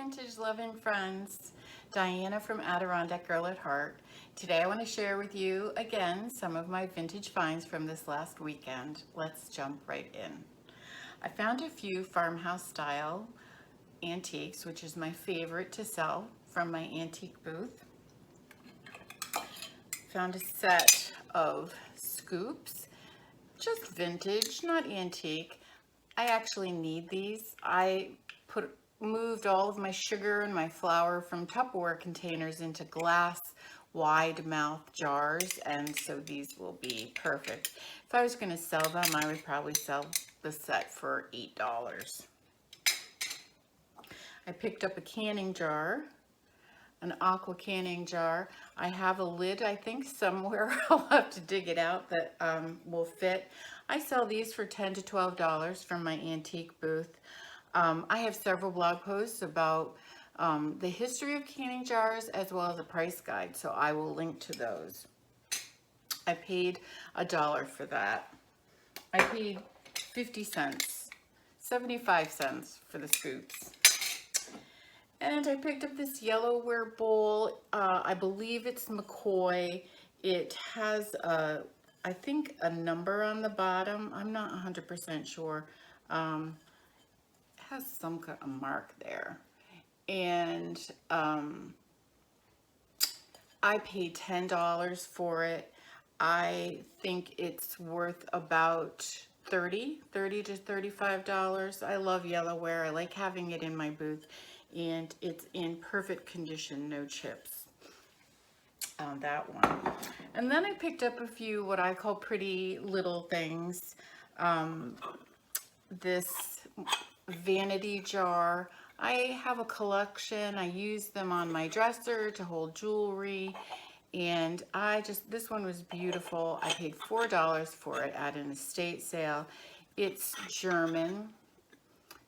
vintage loving friends. Diana from Adirondack Girl at Heart. Today I want to share with you again some of my vintage finds from this last weekend. Let's jump right in. I found a few farmhouse style antiques, which is my favorite to sell from my antique booth. Found a set of scoops, just vintage, not antique. I actually need these. I moved all of my sugar and my flour from Tupperware containers into glass wide mouth jars, and so these will be perfect. If I was going to sell them, I would probably sell the set for $8. I picked up a canning jar, an aqua canning jar. I have a lid, I think, somewhere. I'll have to dig it out that will fit. I sell these for $10 to $12 from my antique booth. I have several blog posts about the history of canning jars as well as a price guide, so I will link to those. I paid $1 for that. I paid 50 cents, 75 cents for the scoops. And I picked up this yellowware bowl. I believe it's McCoy. It has I think a number on the bottom. I'm not 100% sure. It has some kind of mark there. And I paid $10 for it. I think it's worth about $30 to $35. I love yellowware. I like having it in my booth, and it's in perfect condition, no chips on that one. And then I picked up a few what I call pretty little things. This vanity jar. I have a collection. I use them on my dresser to hold jewelry, and this one was beautiful. I paid $4 for it at an estate sale. It's German.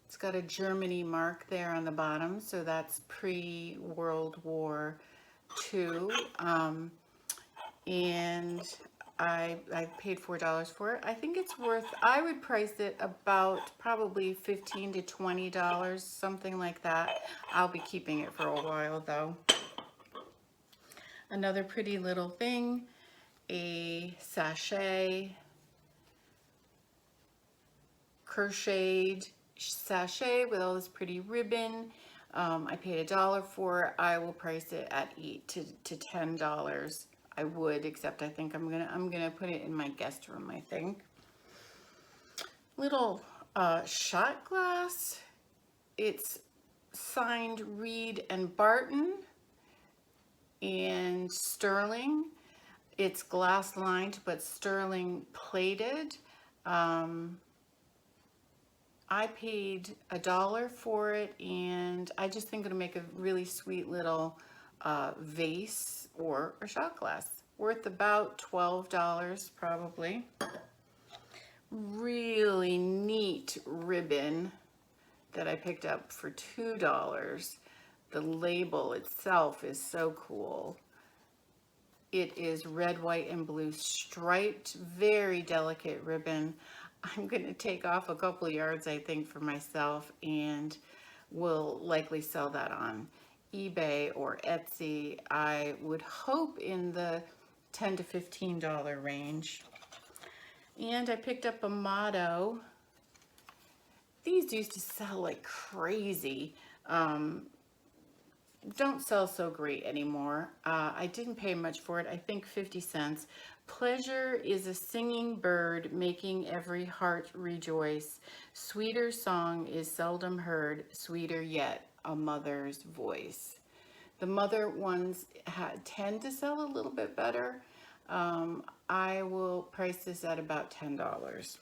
It's got a Germany mark there on the bottom, so that's pre-World War II. And I paid $4 for it. I think it's worth, I would price it about probably $15 to $20, something like that. I'll be keeping it for a while though. Another pretty little thing, a sachet, crocheted sachet with all this pretty ribbon. I paid $1 for it. I will price it at $8 to $10. I would, except I think I'm gonna put it in my guest room, I think. Little shot glass. It's signed Reed and Barton and sterling. It's glass lined but sterling plated. I paid $1 for it, and I just think it'll make a really sweet little vase or a shot glass, worth about $12 probably. Really neat ribbon that I picked up for $2. The label itself is so cool. It is red, white, and blue striped, very delicate ribbon. I'm going to take off a couple of yards, I think, for myself, and will likely sell that on eBay or Etsy. I would hope in the $10 to $15 range. And I picked up a motto. These used to sell like crazy. Don't sell so great anymore. I didn't pay much for it. I think 50 cents. Pleasure is a singing bird making every heart rejoice. Sweeter song is seldom heard, sweeter yet a mother's voice. The mother ones tend to sell a little bit better. I will price this at about $10.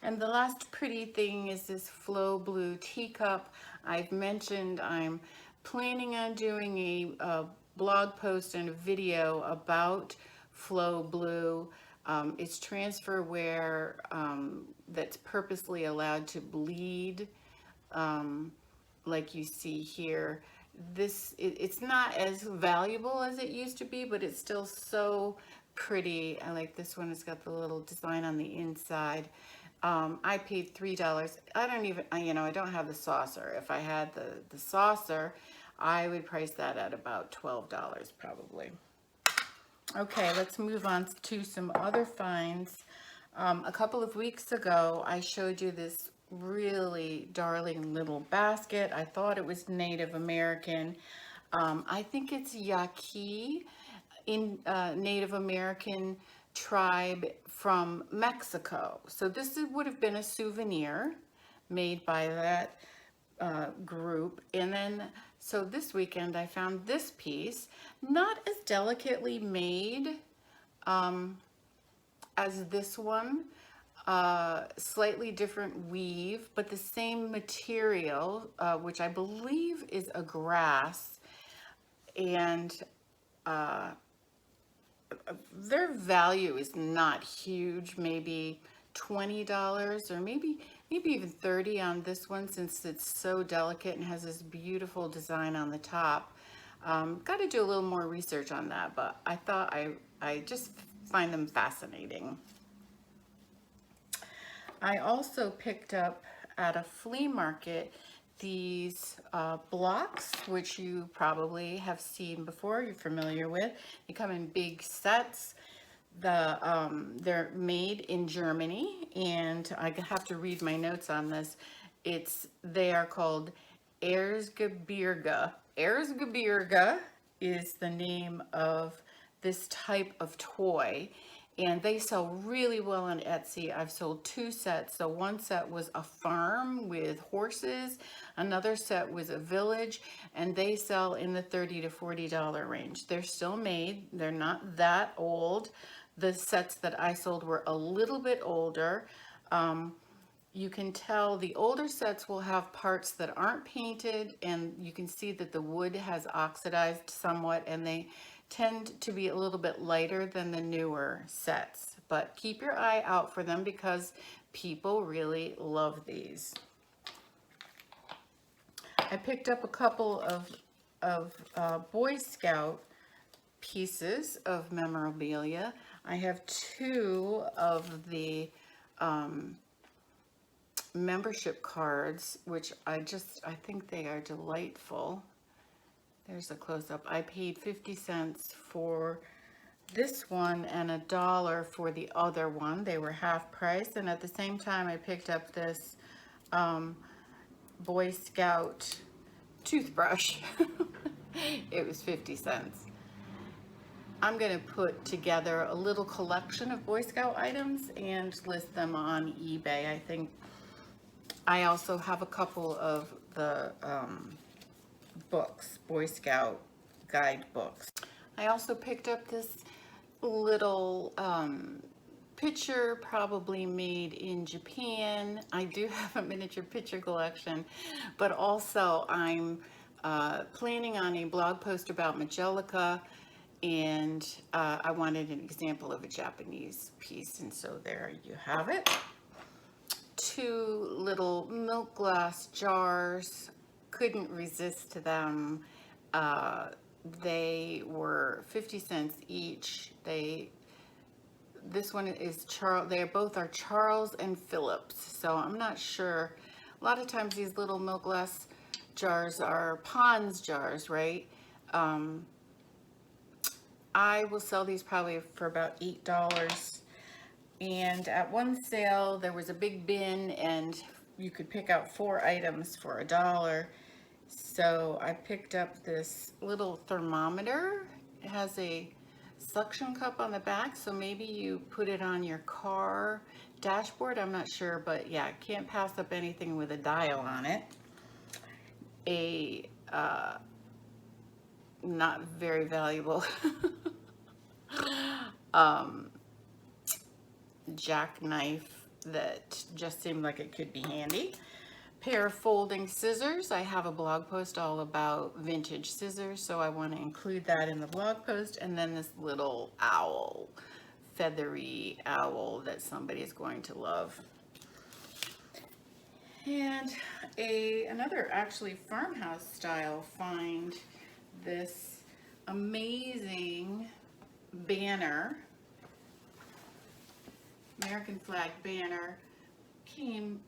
And the last pretty thing is this Flow Blue teacup. I've mentioned I'm planning on doing a blog post and a video about Flow Blue. It's transferware that's purposely allowed to bleed, like you see here. It's not as valuable as it used to be, but it's still so pretty. I like this one. It's got the little design on the inside. I paid $3. I don't even, you know, I don't have the saucer. If I had the saucer, I would price that at about $12 probably. Okay, let's move on to some other finds. A couple of weeks ago, I showed you this really darling little basket. I thought it was Native American. I think it's Yaqui, in Native American tribe from Mexico. So this would have been a souvenir made by that group. And then, so this weekend I found this piece, not as delicately made as this one, slightly different weave, but the same material, which I believe is a grass. And their value is not huge, maybe $20 or maybe even 30 on this one, since it's so delicate and has this beautiful design on the top. Got to do a little more research on that, but I thought I just find them fascinating. I also picked up at a flea market these blocks, which you probably have seen before, you're familiar with. They come in big sets. They're made in Germany, and I have to read my notes on this. They are called Erzgebirge. Erzgebirge is the name of this type of toy, and they sell really well on Etsy. I've sold 2 sets. So one set was a farm with horses, another set was a village, and they sell in the $30 to $40 range. They're still made. They're not that old. The sets that I sold were a little bit older. You can tell the older sets will have parts that aren't painted, and you can see that the wood has oxidized somewhat, and they tend to be a little bit lighter than the newer sets. But keep your eye out for them because people really love these. I picked up a couple of Boy Scout pieces of memorabilia. I have 2 of the membership cards, which I think they are delightful. There's a close-up. I paid 50 cents for this one and $1 for the other one. They were half price, and at the same time I picked up this Boy Scout toothbrush. It was 50 cents. I'm going to put together a little collection of Boy Scout items and list them on eBay. I think I also have a couple of the books, Boy Scout guide books. I also picked up this little picture, probably made in Japan. I do have a miniature picture collection, but also I'm planning on a blog post about Majolica, and I wanted an example of a Japanese piece, and so there you have it. 2 little milk glass jars. Couldn't resist them. They were 50 cents each. This one is Charles. They both are Charles and Phillips. So I'm not sure. A lot of times these little milk glass jars are Pond's jars, right? I will sell these probably for about $8. And at one sale, there was a big bin, and you could pick out 4 items for $1. So I picked up this little thermometer. It has a suction cup on the back, so maybe you put it on your car dashboard. I'm not sure, but yeah, can't pass up anything with a dial on it. A not very valuable jackknife that just seemed like it could be handy. Pair of folding scissors. I have a blog post all about vintage scissors, so I want to include that in the blog post. And then this little owl, feathery owl that somebody is going to love. And another actually farmhouse style find, this amazing banner American flag banner. Came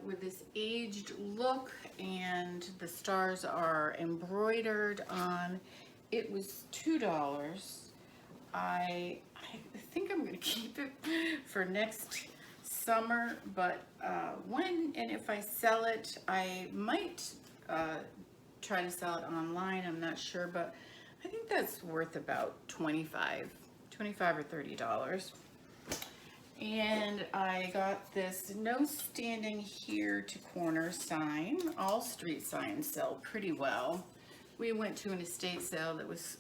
with this aged look, and the stars are embroidered on. It was $2. I think I'm going to keep it for next summer, but when and if I sell it, I might try to sell it online. I'm not sure, but I think that's worth about $25 or $30. And I got this no standing here to corner sign. All street signs sell pretty well. We went to an estate sale that was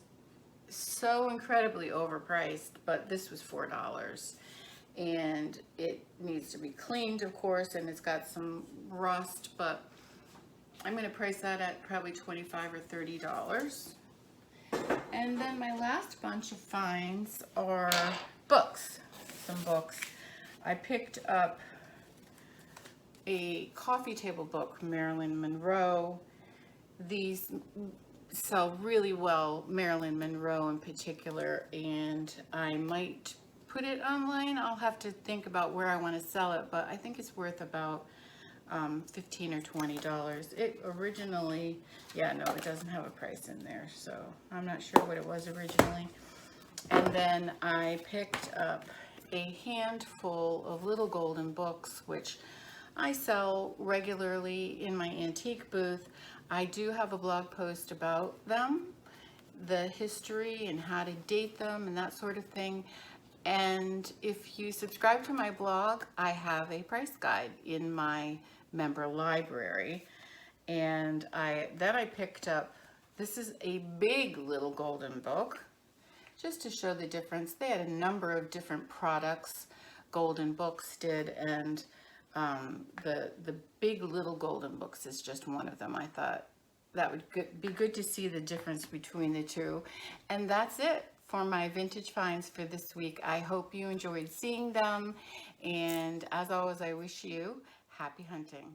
so incredibly overpriced, but this was $4. And it needs to be cleaned, of course, and it's got some rust, but I'm going to price that at probably $25 or $30. And then my last bunch of finds are books. Some books. I picked up a coffee table book, Marilyn Monroe. These sell really well, Marilyn Monroe in particular, and I might put it online. I'll have to think about where I want to sell it, but I think it's worth about $15 or $20. It originally, yeah, no, it doesn't have a price in there, so I'm not sure what it was originally. And then I picked up a handful of little golden books, which I sell regularly in my antique booth. I do have a blog post about them, the history and how to date them and that sort of thing. And if you subscribe to my blog, I have a price guide in my member library. And then I picked up, this is a big little golden book, just to show the difference. They had a number of different products, golden books did, and the big little golden books is just one of them. I thought that would be good to see the difference between the two. And that's it for my vintage finds for this week. I hope you enjoyed seeing them, and as always, I wish you happy hunting.